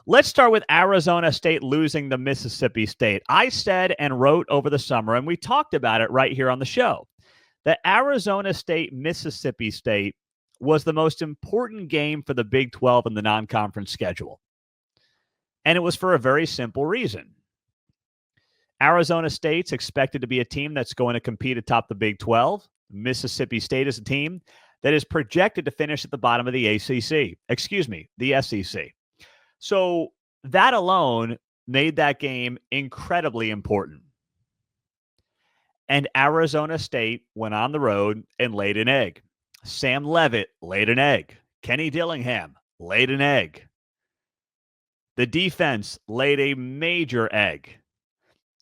Let's start with Arizona State losing to Mississippi State. I said and wrote over the summer, and we talked about it right here on the show, that Arizona State, Mississippi State was the most important game for the Big 12 in the non-conference schedule. And it was for a very simple reason. Arizona State's expected to be a team that's going to compete atop the Big 12. Mississippi State is a team that is projected to finish at the bottom of the the SEC. So that alone made that game incredibly important. And Arizona State went on the road and laid an egg. Sam Leavitt laid an egg. Kenny Dillingham laid an egg. The defense laid a major egg.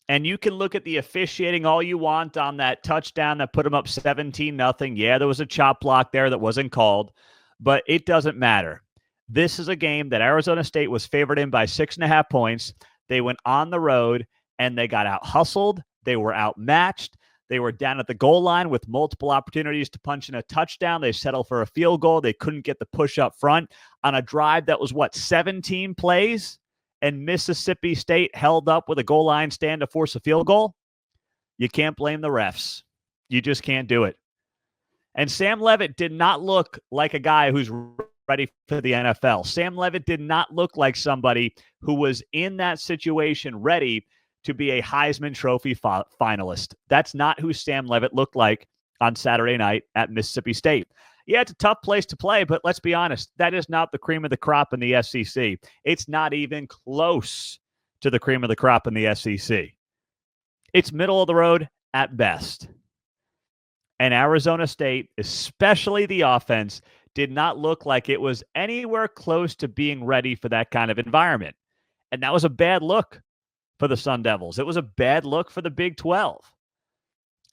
And you can look at the officiating all you want on that touchdown that put them up 17-0. Yeah, there was a chop block there that wasn't called, but it doesn't matter. This is a game that Arizona State was favored in by 6.5 points. They went on the road and they got out-hustled. They were outmatched. They were down at the goal line with multiple opportunities to punch in a touchdown. They settled for a field goal. They couldn't get the push up front on a drive that was, 17 plays? And Mississippi State held up with a goal line stand to force a field goal. You can't blame the refs. You just can't do it. And Sam Leavitt did not look like a guy who's ready for the NFL. Sam Leavitt did not look like somebody who was in that situation ready to be a Heisman Trophy finalist. That's not who Sam Leavitt looked like on Saturday night at Mississippi State. Yeah, it's a tough place to play, but let's be honest, that is not the cream of the crop in the SEC. It's not even close to the cream of the crop in the SEC. It's middle of the road at best. And Arizona State, especially the offense, did not look like it was anywhere close to being ready for that kind of environment. And that was a bad look for the Sun Devils. It was a bad look for the Big 12.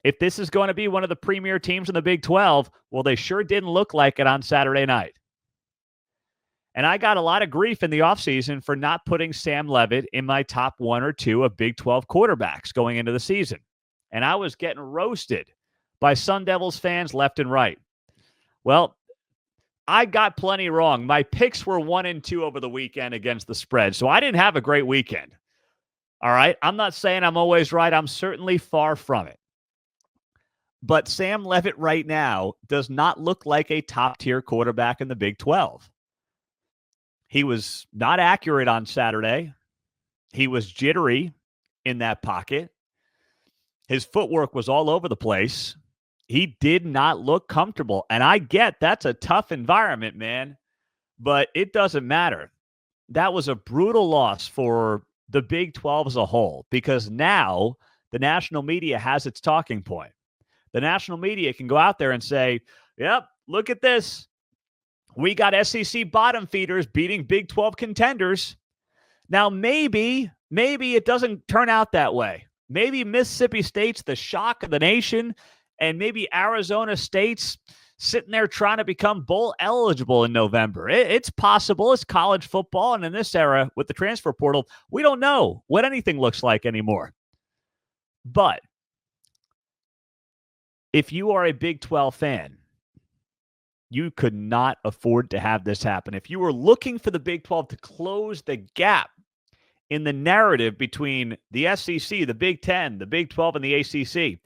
If this is going to be one of the premier teams in the Big 12, well, they sure didn't look like it on Saturday night. And I got a lot of grief in the offseason for not putting Sam Leavitt in my top 1 or 2 of Big 12 quarterbacks going into the season. And I was getting roasted by Sun Devils fans left and right. Well, I got plenty wrong. My picks were 1 and 2 over the weekend against the spread, so I didn't have a great weekend. All right? I'm not saying I'm always right. I'm certainly far from it. But Sam Leavitt right now does not look like a top-tier quarterback in the Big 12. He was not accurate on Saturday. He was jittery in that pocket. His footwork was all over the place. He did not look comfortable. And I get that's a tough environment, man. But it doesn't matter. That was a brutal loss for the Big 12 as a whole, because now the national media has its talking point. The national media can go out there and say, yep, look at this. We got SEC bottom feeders beating Big 12 contenders. Now, maybe it doesn't turn out that way. Maybe Mississippi State's the shock of the nation, and maybe Arizona State's sitting there trying to become bowl eligible in November. It's possible. It's college football, and in this era with the transfer portal, we don't know what anything looks like anymore. But if you are a Big 12 fan, you could not afford to have this happen. If you were looking for the Big 12 to close the gap in the narrative between the SEC, the Big 10, the Big 12, and the ACC,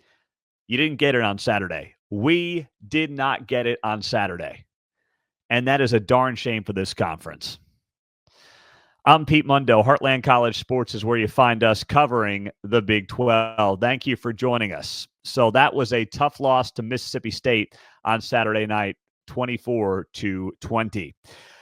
you didn't get it on Saturday. We did not get it on Saturday. And that is a darn shame for this conference. I'm Pete Mundo. Heartland College Sports is where you find us covering the Big 12. Thank you for joining us. So that was a tough loss to Mississippi State on Saturday night, 24-20.